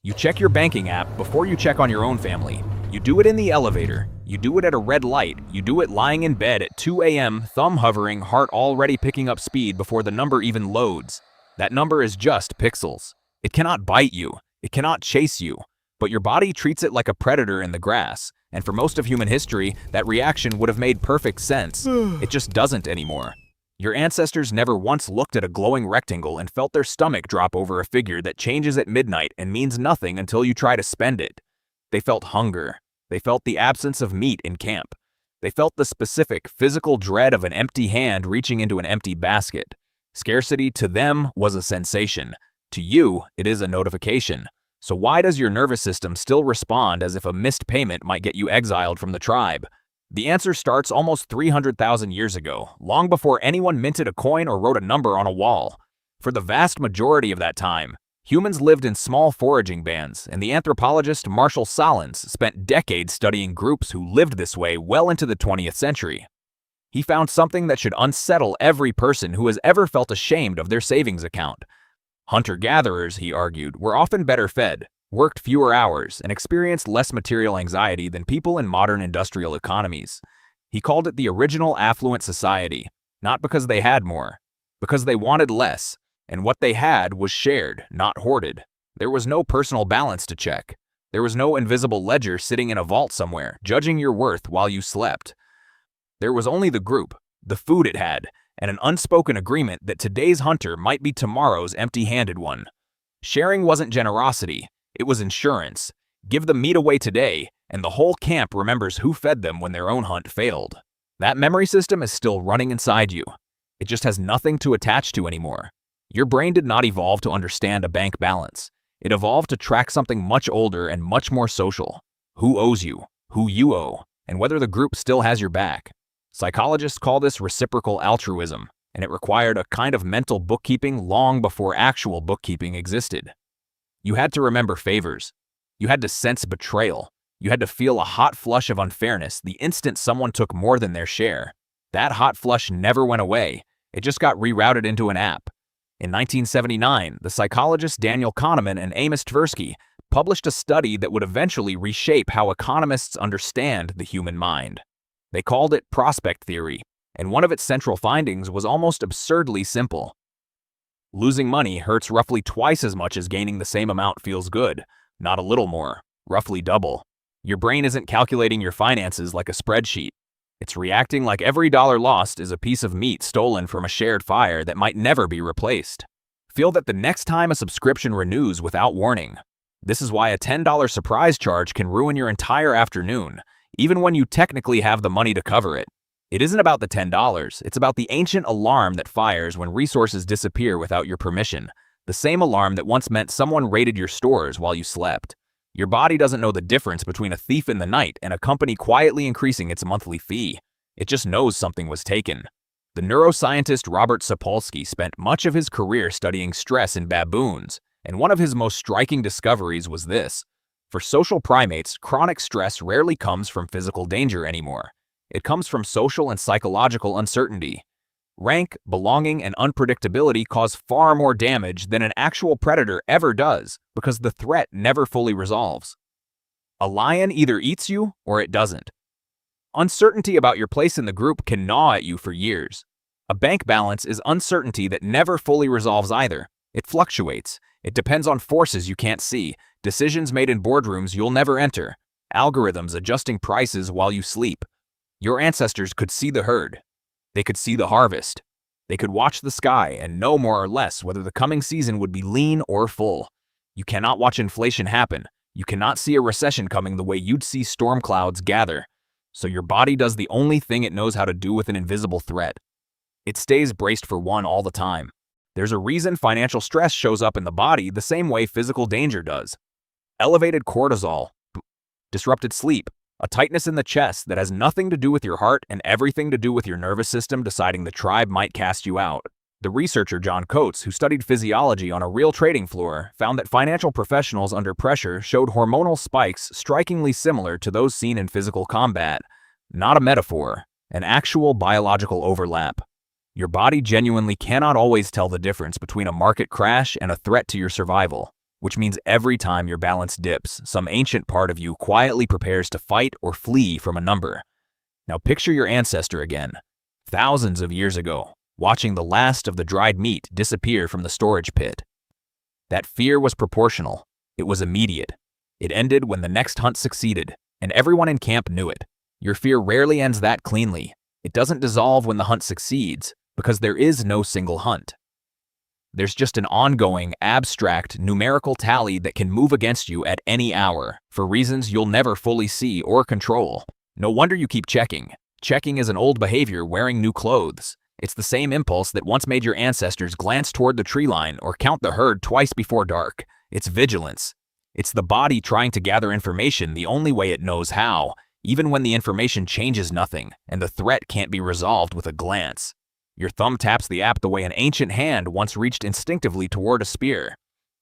You check your banking app before you check on your own family. You do it in the elevator. You do it at a red light. You do it lying in bed at 2 a.m., thumb hovering, heart already picking up speed before the number even loads. That number is just pixels. It cannot bite you. It cannot chase you. But your body treats it like a predator in the grass. And for most of human history, that reaction would have made perfect sense. It just doesn't anymore. Your ancestors never once looked at a glowing rectangle and felt their stomach drop over a figure that changes at midnight and means nothing until you try to spend it. They felt hunger. They felt the absence of meat in camp. They felt the specific, physical dread of an empty hand reaching into an empty basket. Scarcity to them was a sensation. To you, it is a notification. So why does your nervous system still respond as if a missed payment might get you exiled from the tribe? The answer starts almost 300,000 years ago, long before anyone minted a coin or wrote a number on a wall. For the vast majority of that time, humans lived in small foraging bands, and the anthropologist Marshall Sahlins spent decades studying groups who lived this way well into the 20th century. He found something that should unsettle every person who has ever felt ashamed of their savings account. Hunter-gatherers, he argued, were often better fed, worked fewer hours, and experienced less material anxiety than people in modern industrial economies. He called it the original affluent society, not because they had more, because they wanted less, and what they had was shared, not hoarded. There was no personal balance to check. There was no invisible ledger sitting in a vault somewhere, judging your worth while you slept. There was only the group, the food it had, and an unspoken agreement that today's hunter might be tomorrow's empty-handed one. Sharing wasn't generosity. It was insurance. Give the meat away today, and the whole camp remembers who fed them when their own hunt failed. That memory system is still running inside you. It just has nothing to attach to anymore. Your brain did not evolve to understand a bank balance. It evolved to track something much older and much more social. Who owes you, who you owe, and whether the group still has your back. Psychologists call this reciprocal altruism, and it required a kind of mental bookkeeping long before actual bookkeeping existed. You had to remember favors. You had to sense betrayal. You had to feel a hot flush of unfairness the instant someone took more than their share. That hot flush never went away. It just got rerouted into an app. In 1979, the psychologists Daniel Kahneman and Amos Tversky published a study that would eventually reshape how economists understand the human mind. They called it prospect theory, and one of its central findings was almost absurdly simple. Losing money hurts roughly twice as much as gaining the same amount feels good, not a little more, roughly double. Your brain isn't calculating your finances like a spreadsheet. It's reacting like every dollar lost is a piece of meat stolen from a shared fire that might never be replaced. Feel that the next time a subscription renews without warning. This is why a $10 surprise charge can ruin your entire afternoon, even when you technically have the money to cover it. It isn't about the $10, it's about the ancient alarm that fires when resources disappear without your permission, the same alarm that once meant someone raided your stores while you slept. Your body doesn't know the difference between a thief in the night and a company quietly increasing its monthly fee. It just knows something was taken. The neuroscientist Robert Sapolsky spent much of his career studying stress in baboons, and one of his most striking discoveries was this. For social primates, chronic stress rarely comes from physical danger anymore. It comes from social and psychological uncertainty. Rank, belonging, and unpredictability cause far more damage than an actual predator ever does because the threat never fully resolves. A lion either eats you or it doesn't. Uncertainty about your place in the group can gnaw at you for years. A bank balance is uncertainty that never fully resolves either. It fluctuates. It depends on forces you can't see, decisions made in boardrooms you'll never enter, algorithms adjusting prices while you sleep. Your ancestors could see the herd. They could see the harvest. They could watch the sky and know more or less whether the coming season would be lean or full. You cannot watch inflation happen. You cannot see a recession coming the way you'd see storm clouds gather. So your body does the only thing it knows how to do with an invisible threat. It stays braced for one all the time. There's a reason financial stress shows up in the body the same way physical danger does. Elevated cortisol, disrupted sleep, a tightness in the chest that has nothing to do with your heart and everything to do with your nervous system deciding the tribe might cast you out. The researcher John Coates, who studied physiology on a real trading floor, found that financial professionals under pressure showed hormonal spikes strikingly similar to those seen in physical combat. Not a metaphor, an actual biological overlap. Your body genuinely cannot always tell the difference between a market crash and a threat to your survival. which means every time your balance dips, some ancient part of you quietly prepares to fight or flee from a number. Now picture your ancestor again, thousands of years ago, watching the last of the dried meat disappear from the storage pit. That fear was proportional. It was immediate. It ended when the next hunt succeeded, and everyone in camp knew it. Your fear rarely ends that cleanly. It doesn't dissolve when the hunt succeeds, because there is no single hunt. There's just an ongoing, abstract, numerical tally that can move against you at any hour, for reasons you'll never fully see or control. No wonder you keep checking. Checking is an old behavior wearing new clothes. It's the same impulse that once made your ancestors glance toward the tree line or count the herd twice before dark. It's vigilance. It's the body trying to gather information the only way it knows how, even when the information changes nothing and the threat can't be resolved with a glance. Your thumb taps the app the way an ancient hand once reached instinctively toward a spear.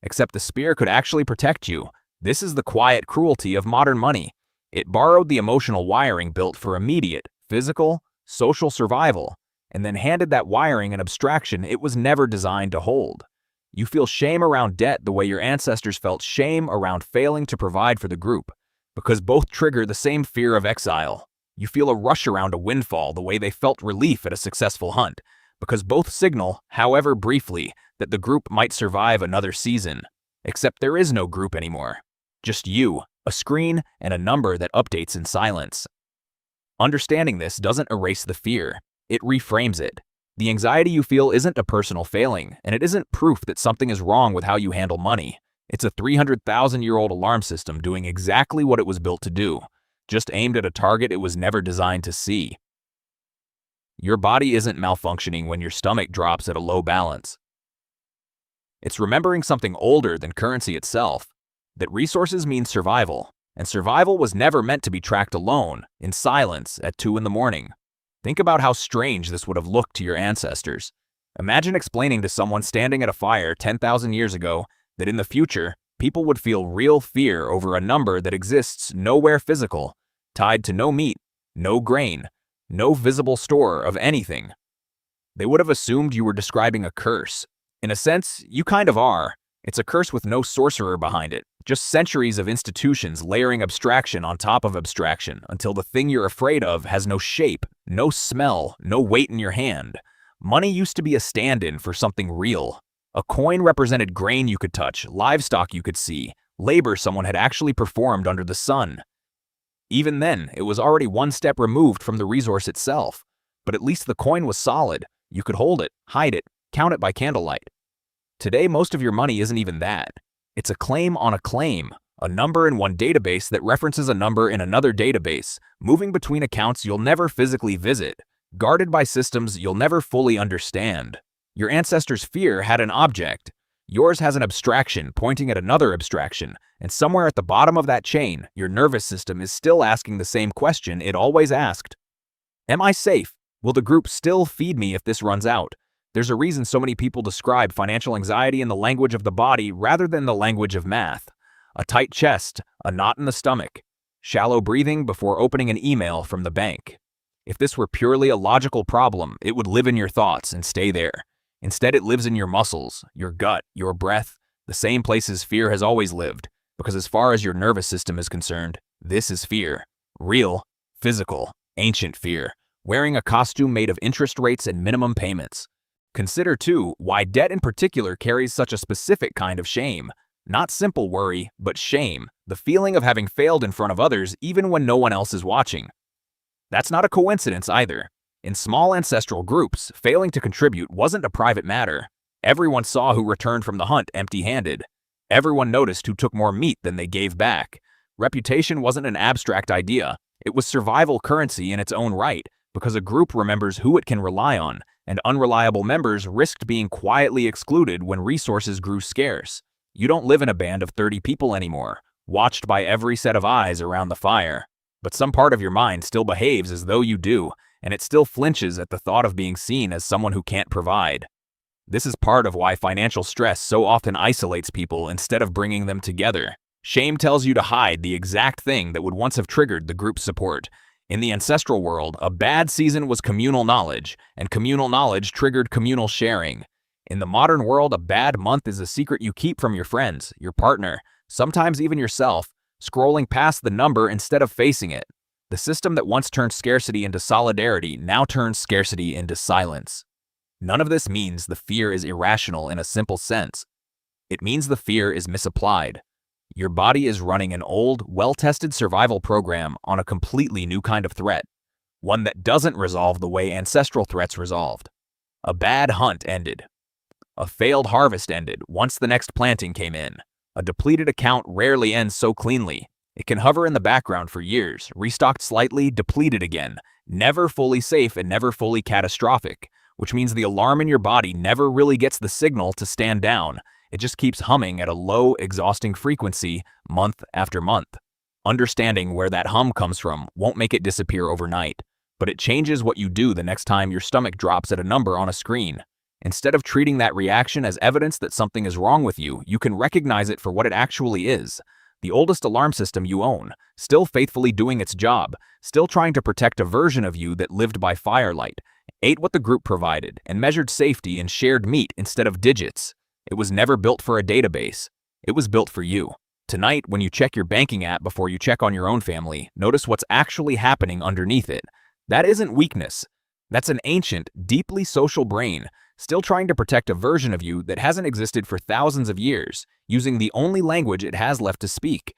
Except the spear could actually protect you. This is the quiet cruelty of modern money. It borrowed the emotional wiring built for immediate, physical, social survival, and then handed that wiring an abstraction it was never designed to hold. You feel shame around debt the way your ancestors felt shame around failing to provide for the group, because both trigger the same fear of exile. You feel a rush around a windfall the way they felt relief at a successful hunt, because both signal, however briefly, that the group might survive another season. Except there is no group anymore. Just you, a screen, and a number that updates in silence. Understanding this doesn't erase the fear. It reframes it. The anxiety you feel isn't a personal failing, and it isn't proof that something is wrong with how you handle money. It's a 300,000-year-old alarm system doing exactly what it was built to do, just aimed at a target it was never designed to see. Your body isn't malfunctioning when your stomach drops at a low balance. It's remembering something older than currency itself, that resources mean survival, and survival was never meant to be tracked alone, in silence, at 2 in the morning. Think about how strange this would have looked to your ancestors. Imagine explaining to someone standing at a fire 10,000 years ago that in the future, people would feel real fear over a number that exists nowhere physical, tied to no meat, no grain, no visible store of anything. They would have assumed you were describing a curse. In a sense, you kind of are. It's a curse with no sorcerer behind it, just centuries of institutions layering abstraction on top of abstraction until the thing you're afraid of has no shape, no smell, no weight in your hand. Money used to be a stand-in for something real. A coin represented grain you could touch, livestock you could see, labor someone had actually performed under the sun. Even then, it was already one step removed from the resource itself. But at least the coin was solid. You could hold it, hide it, count it by candlelight. Today, most of your money isn't even that. It's a claim on a claim, a number in one database that references a number in another database, moving between accounts you'll never physically visit, guarded by systems you'll never fully understand. Your ancestors' fear had an object. Yours has an abstraction pointing at another abstraction, and somewhere at the bottom of that chain, your nervous system is still asking the same question it always asked. Am I safe? Will the group still feed me if this runs out? There's a reason so many people describe financial anxiety in the language of the body rather than the language of math. A tight chest, a knot in the stomach, shallow breathing before opening an email from the bank. If this were purely a logical problem, it would live in your thoughts and stay there. Instead, it lives in your muscles, your gut, your breath, the same places fear has always lived, because as far as your nervous system is concerned, this is fear. Real, physical, ancient fear, wearing a costume made of interest rates and minimum payments. Consider, too, why debt in particular carries such a specific kind of shame. Not simple worry, but shame, the feeling of having failed in front of others even when no one else is watching. That's not a coincidence either. In small ancestral groups, failing to contribute wasn't a private matter. Everyone saw who returned from the hunt empty-handed. Everyone noticed who took more meat than they gave back. Reputation wasn't an abstract idea. It was survival currency in its own right, because a group remembers who it can rely on, and unreliable members risked being quietly excluded when resources grew scarce. You don't live in a band of 30 people anymore, watched by every set of eyes around the fire. But some part of your mind still behaves as though you do, and it still flinches at the thought of being seen as someone who can't provide. This is part of why financial stress so often isolates people instead of bringing them together. Shame tells you to hide the exact thing that would once have triggered the group's support. In the ancestral world, a bad season was communal knowledge, and communal knowledge triggered communal sharing. In the modern world, a bad month is a secret you keep from your friends, your partner, sometimes even yourself, scrolling past the number instead of facing it. The system that once turned scarcity into solidarity now turns scarcity into silence. None of this means the fear is irrational in a simple sense. It means the fear is misapplied. Your body is running an old, well-tested survival program on a completely new kind of threat, one that doesn't resolve the way ancestral threats resolved. A bad hunt ended. A failed harvest ended once the next planting came in. A depleted account rarely ends so cleanly. It can hover in the background for years, restocked slightly, depleted again, never fully safe and never fully catastrophic, which means the alarm in your body never really gets the signal to stand down. It just keeps humming at a low, exhausting frequency month after month. Understanding where that hum comes from won't make it disappear overnight, but it changes what you do the next time your stomach drops at a number on a screen. Instead of treating that reaction as evidence that something is wrong with you, you can recognize it for what it actually is. The oldest alarm system you own, still faithfully doing its job, still trying to protect a version of you that lived by firelight, ate what the group provided, and measured safety in shared meat instead of digits. It was never built for a database. It was built for you. Tonight, when you check your banking app before you check on your own family, notice what's actually happening underneath it. That isn't weakness. That's an ancient, deeply social brain, still trying to protect a version of you that hasn't existed for thousands of years, using the only language it has left to speak,